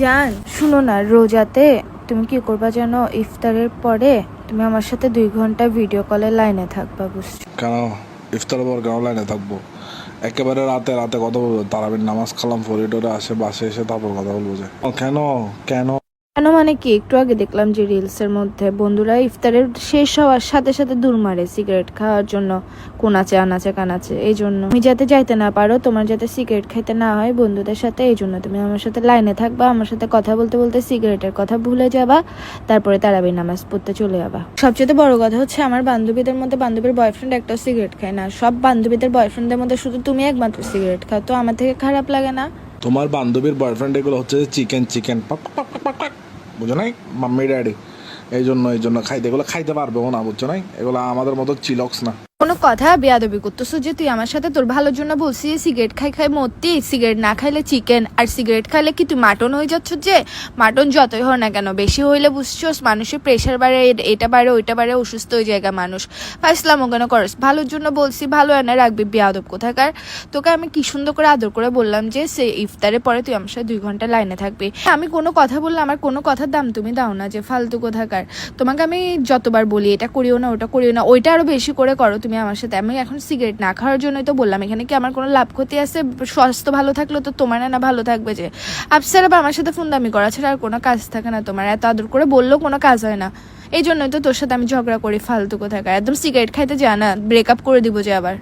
জান শুনো না, রোজাতে তুমি কি করবা জানো? ইফতারের পরে তুমি আমার সাথে 2 ঘন্টা ভিডিও কলে লাইনে থাকবা, বুঝছো? কেন ইফতারের পর কেন লাইনে থাকবো? একেবারে রাতে রাতে কথা বলবো, তারাবির নামাজ কালাম ফরিডোরে আসে, বাসে এসে তারপর কথা বলবো যে কেন কেন কেন মানে কি, একটু আগে দেখলাম যে রিলসের মধ্যে বন্ধুরা ইফতারের শেষ হওয়ার সাথে সাথে দূর মারে সিগারেট খাওয়ার জন্য, কোনাচে আনাচে কানাচে। এই জন্য তুমি যাতে যাইতে না পারো, তোমার যাতে সিগারেট খাইতে না হয় বন্ধুদের সাথে, এই জন্য তুমি আমার সাথে লাইনে থাকবা, আমার সাথে কথা বলতে বলতে সিগারেটের কথা ভুলে যাবা, তারপরে তারাবির নামাজ পড়তে চলে যাবা। সবচেয়ে বড় কথা হচ্ছে আমার বান্ধবীদের মধ্যে বান্ধবীর বয়ফ্রেন্ড একটাও সিগারেট খায় না, সব বান্ধবীদের বয়ফ্রেন্ডদের মধ্যে শুধু তুমি একমাত্র সিগারেট খাও, তো আমার থেকে খারাপ লাগে না? তোমার বান্ধবীর বয়ফ্রেন্ড এগুলো হচ্ছে চিকেন চিকেন বুঝো নাই, মাম্মি ড্যাডি, এই জন্য খাইতে এগুলো খাইতে পারবেও না, বুঝছো নাই, এগুলো আমাদের মতো চিলক্স না। কোনো কথা বেয়াদবি করতেছো যে? তুই আমার সাথে তোর ভালোর জন্য বলছি সিগারেট খাই মরতি, সিগারেট না খাইলে চিকেন, আর সিগারেট খাইলে কি তুই মাটন হয়ে যাচ্ছ? যে মাটন যতই হয় না কেন বেশি হইলে বুঝছোস মানুষের প্রেশার বাড়ে, এটা বাড়ে ওইটা বাড়ে, অসুস্থ হয়ে যায় মানুষ। ফাইসলামও কেন করস? ভালোর জন্য বলছি, ভালো এনে রাখবি বেয়াদব কোথাকার। তোকে আমি কি সুন্দর করে আদর করে বললাম যে সে ইফতারের পরে তুই আমার সাথে 2 ঘন্টা লাইনে থাকবি, আমি কোনো কথা বললে আমার কোনো কথার দাম তুমি দাও না, যে ফালতু কোথাকার। তোমাকে আমি যতবার বলি এটা করিও না ওটা করিও না, ওইটা আরো বেশি করে করো তুমি আমার সাথে। আমি এখন সিগারেট না খাওয়ার জন্যই তো বললাম, এখানে কি আমার কোনো লাভ ক্ষতি আছে? স্বাস্থ্য ভালো থাকলে তো তোমার না ভালো থাকবে। যে আফসার বা আমার সাথে ফোনদামি করা ছাড়া আর কোনো কাজ থাকে না তোমার, এত আদর করে বললেও কোনো কাজ হয় না। এই জন্যই তো তোর সাথে আমি ঝগড়া করি ফালতু কোথাকার। একদম সিগারেট খাইতে যা না, ব্রেকআপ করে দিব যে আবার।